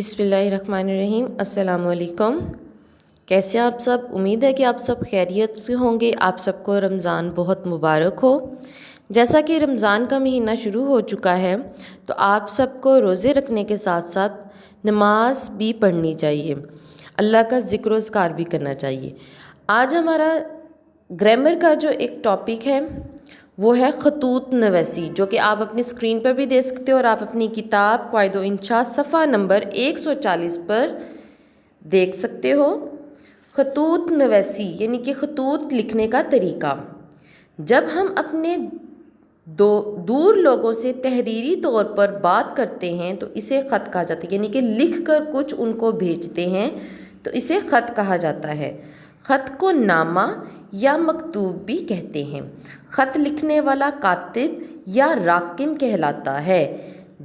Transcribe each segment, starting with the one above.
बिस्मिल्लाहिर्रहमानिर्रहीम। अस्सलाम वालेकुम। कैसे हैं आप सब? उम्मीद है कि आप सब खैरियत से होंगे। आप सबको रमज़ान बहुत मुबारक हो। जैसा कि रमज़ान का महीना शुरू हो चुका है तो आप सबको रोज़े रखने के साथ साथ नमाज भी पढ़नी चाहिए, अल्लाह का ज़िक्र अज़कार भी करना चाहिए। आज हमारा ग्रामर का जो एक टॉपिक है वो है खतूत नवैसी, जो कि आप अपनी स्क्रीन पर भी दे सकते हो और आप अपनी किताब क़वाइद इंशा सफ़ा नंबर 140 पर देख सकते हो। खतूत नवैसी यानी कि खतूत लिखने का तरीका। जब हम अपने दूर लोगों से तहरीरी तौर पर बात करते हैं तो इसे ख़त कहा जाता है, यानी कि लिख कर कुछ उनको भेजते हैं तो इसे ख़त कहा जाता है। ख़त को नामा या मकतूब भी कहते हैं। ख़त लिखने वाला कातिब या राकिम कहलाता है,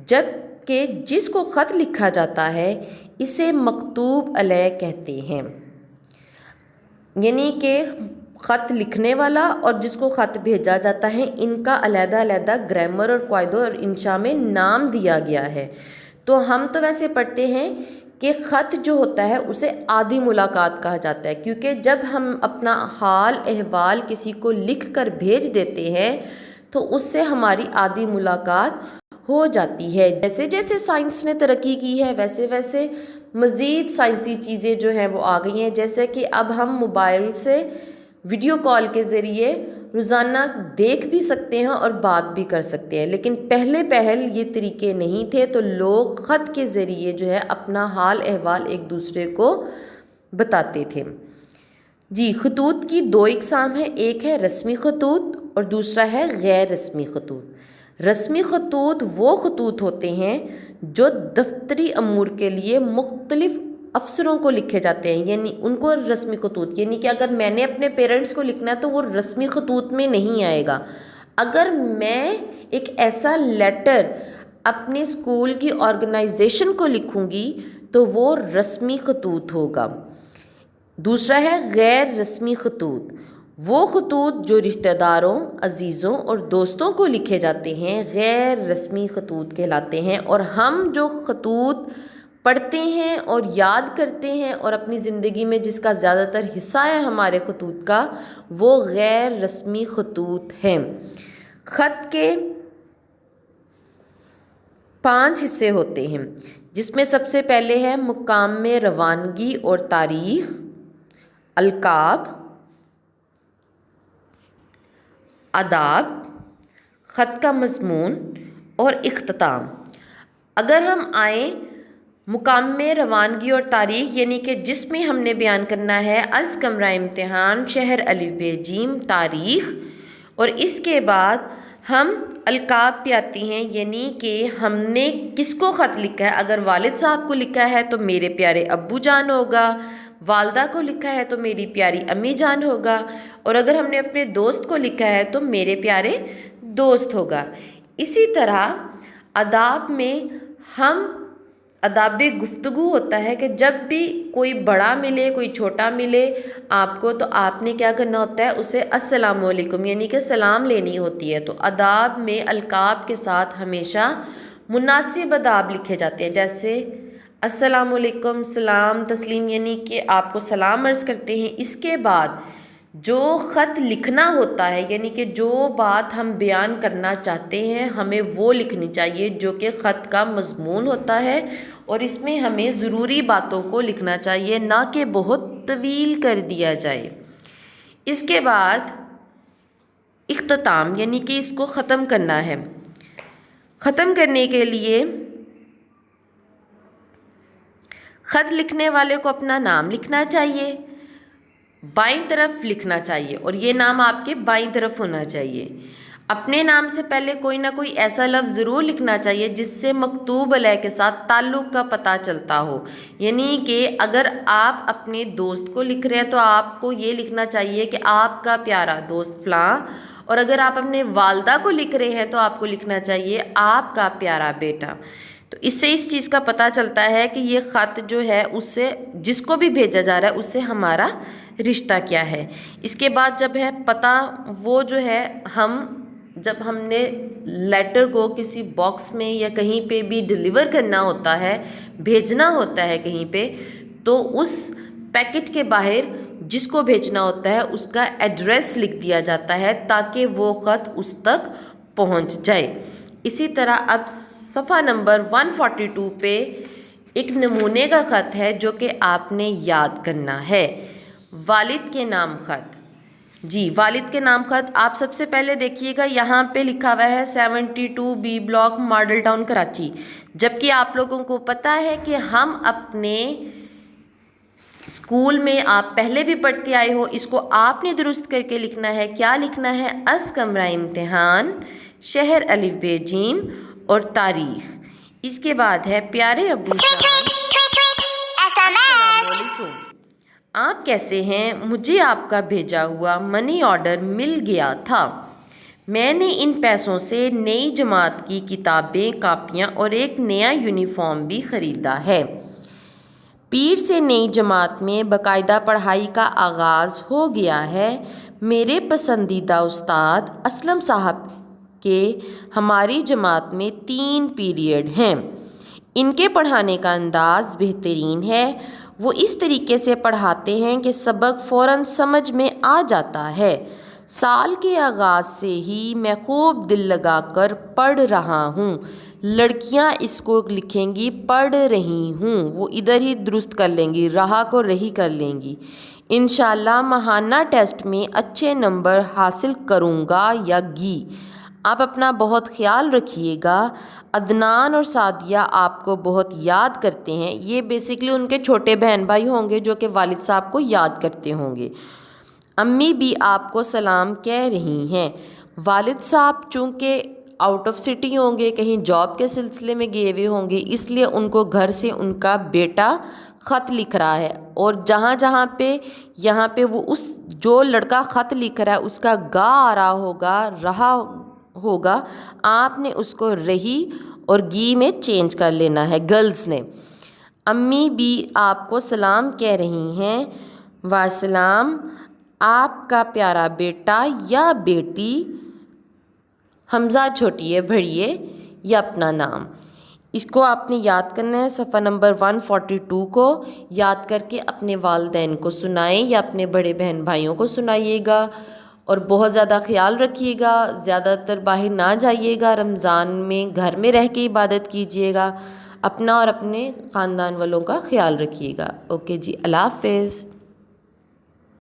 जबकि जिसको ख़त लिखा जाता है इसे मकतूब अलैह कहते हैं। यानी कि ख़त लिखने वाला और जिसको ख़त भेजा जाता है इनका अलग-अलग ग्रामर और क़वाइद और इंशा में नाम दिया गया है। तो हम तो वैसे पढ़ते हैं कि ख़त जो होता है उसे आधी मुलाकात कहा जाता है, क्योंकि जब हम अपना हाल अहवाल किसी को लिख कर भेज देते हैं तो उससे हमारी आधी मुलाकात हो जाती है। जैसे जैसे साइंस ने तरक्की की है वैसे वैसे मज़ीद साइंसी चीज़ें जो हैं वो आ गई हैं। जैसे कि अब हम मोबाइल से वीडियो कॉल के ज़रिए रोज़ाना देख भी सकते हैं और बात भी कर सकते हैं, लेकिन पहल ये तरीके नहीं थे, तो लोग ख़त के ज़रिए जो है अपना हाल अहवाल एक दूसरे को बताते थे। जी, खतूत की दो इक़साम है, एक है रस्मी खतूत और दूसरा है गैर रस्मी खतूत। रस्मी खतूत वो खतूत होते हैं जो दफ्तरी अमूर के लिए मुख्तलिफ़ अफसरों को लिखे जाते हैं, यानी उनको रस्मी खतूत, यानी कि अगर मैंने अपने पेरेंट्स को लिखना है तो वो रस्मी खतूत में नहीं आएगा। अगर मैं एक ऐसा लेटर अपने स्कूल की ऑर्गेनाइजेशन को लिखूंगी तो वो रस्मी खतूत होगा। दूसरा है गैर रस्मी खतूत, वो खतूत जो रिश्तेदारों, अजीज़ों और दोस्तों को लिखे जाते हैं गैर रस्मी खतूत कहलाते हैं। और हम जो खतूत पढ़ते हैं और याद करते हैं और अपनी ज़िंदगी में जिसका ज़्यादातर हिस्सा है हमारे खतूत का, वो गैर रस्मी खतूत हैं। ख़त के 5 हिस्से होते हैं, जिसमें सबसे पहले है मुकाम में रवानगी और तारीख़, अलकाब, आदाब, ख़त का मज़मून और इख्तिताम। अगर हम आएँ मुकाम में रवानगी और तारीख़, यानी कि जिसमें हमने बयान करना है अज़ कमरा इम्तिहान, शहर अलिफ बे जीम, तारीख़, और इसके बाद हम अलकाब पे आती हैं, यानी कि हमने किसको ख़त लिखा है। अगर वालिद साहब को लिखा है तो मेरे प्यारे अब्बू जान होगा, वालदा को लिखा है तो मेरी प्यारी अम्मी जान होगा, और अगर हमने अपने दोस्त को लिखा है तो मेरे प्यारे दोस्त होगा। इसी तरह आदाब में हम आदाब गुफ्तगू होता है कि जब भी कोई बड़ा मिले कोई छोटा मिले आपको, तो आपने क्या करना होता है, उसे अस्सलाम वालेकुम यानी कि सलाम लेनी होती है। तो आदाब में अलकाब के साथ हमेशा मुनासिब आदाब लिखे जाते हैं, जैसे अस्सलाम वालेकुम, सलाम तस्लीम, यानी कि आपको सलाम अर्ज़ करते हैं। इसके बाद जो ख़त लिखना होता है, यानी कि जो बात हम बयान करना चाहते हैं हमें वो लिखनी चाहिए, जो कि ख़त का मज़मून होता है, और इसमें हमें ज़रूरी बातों को लिखना चाहिए, ना कि बहुत तवील कर दिया जाए। इसके बाद इख्तिताम, यानी कि इसको ख़त्म करना है। ख़त्म करने के लिए ख़त लिखने वाले को अपना नाम लिखना चाहिए, बाईं तरफ लिखना चाहिए, और ये नाम आपके बाईं तरफ होना चाहिए। अपने नाम से पहले कोई ना कोई ऐसा लफ्ज़ ज़रूर लिखना चाहिए जिससे मकतूब अलैह के साथ ताल्लुक़ का पता चलता हो। यानी कि अगर आप अपने दोस्त को लिख रहे हैं तो आपको ये लिखना चाहिए कि आपका प्यारा दोस्त फ़लाँ, और अगर आप अपने वालदा को लिख रहे हैं तो आपको लिखना चाहिए आपका प्यारा बेटा। तो इससे इस चीज़ का पता चलता है कि ये ख़त जो है उससे जिसको भी भेजा जा रहा है उससे हमारा रिश्ता क्या है। इसके बाद जब है पता, वो जो है हम جب ہم نے لیٹر کو کسی باکس میں یا کہیں پہ بھی ڈلیور کرنا ہوتا ہے، بھیجنا ہوتا ہے کہیں پہ، تو اس پیکٹ کے باہر جس کو بھیجنا ہوتا ہے اس کا ایڈریس لکھ دیا جاتا ہے تاکہ وہ خط اس تک پہنچ جائے۔ اسی طرح اب صفحہ نمبر 142 پہ ایک نمونے کا خط ہے جو کہ آپ نے یاد کرنا ہے۔ والد کے نام خط۔ جی، والد کے نام خط آپ سب سے پہلے دیکھیے گا، یہاں پہ لکھا ہوا ہے 72 B block model town Karachi, جبکہ آپ لوگوں کو پتہ ہے کہ ہم اپنے اسکول میں آپ پہلے بھی پڑھتے آئے ہو، اس کو آپ نے درست کر کے لکھنا ہے۔ کیا لکھنا ہے؟ از کمرہ امتحان، شہر الف ب جیم اور تاریخ۔ اس کے بعد ہے پیارے ابو جان، السلام علیکم، آپ کیسے ہیں؟ مجھے آپ کا بھیجا ہوا منی آرڈر مل گیا تھا، میں نے ان پیسوں سے نئی جماعت کی کتابیں، کاپیاں اور ایک نیا یونیفارم بھی خریدا ہے۔ پیر سے نئی جماعت میں باقاعدہ پڑھائی کا آغاز ہو گیا ہے۔ میرے پسندیدہ استاد اسلم صاحب کے ہماری جماعت میں 3 پیریڈ ہیں، ان کے پڑھانے کا انداز بہترین ہے، وہ اس طریقے سے پڑھاتے ہیں کہ سبق فوراً سمجھ میں آ جاتا ہے۔ سال کے آغاز سے ہی میں خوب دل لگا کر پڑھ رہا ہوں، لڑکیاں اس کو لکھیں گی پڑھ رہی ہوں، وہ ادھر ہی درست کر لیں گی، رہا کو رہی کر لیں گی۔ انشاءاللہ ماہانہ ٹیسٹ میں اچھے نمبر حاصل کروں گا یا گی۔ آپ اپنا بہت خیال رکھیے گا۔ عدنان اور سعدیہ آپ کو بہت یاد کرتے ہیں۔ یہ بیسیکلی ان کے چھوٹے بہن بھائی ہوں گے جو کہ والد صاحب کو یاد کرتے ہوں گے۔ امی بھی آپ کو سلام کہہ رہی ہیں۔ والد صاحب چونکہ آؤٹ آف سٹی ہوں گے، کہیں جاب کے سلسلے میں گئے ہوئے ہوں گے، اس لیے ان کو گھر سے ان کا بیٹا خط لکھ رہا ہے، اور جہاں پہ یہاں پہ وہ اس جو لڑکا خط لکھ رہا ہے اس کا گا آ رہا ہوگا، رہا ہوگا، آپ نے اس کو رہی اور گی میں چینج کر لینا ہے گرلز نے۔ امی بھی آپ کو سلام کہہ رہی ہیں۔ واسلام، آپ کا پیارا بیٹا یا بیٹی، حمزہ چھوٹیے بڑھیے یا اپنا نام، اس کو آپ نے یاد کرنا ہے۔ صفحہ نمبر 142 کو یاد کر کے اپنے والدین کو سنائیں یا اپنے بڑے بہن بھائیوں کو سنائیے گا، اور بہت زیادہ خیال رکھیے گا، زیادہ تر باہر نہ جائیے گا، رمضان میں گھر میں رہ کے عبادت کیجیے گا، اپنا اور اپنے خاندان والوں کا خیال رکھیے گا۔ اوکے جی، اللہ حافظ۔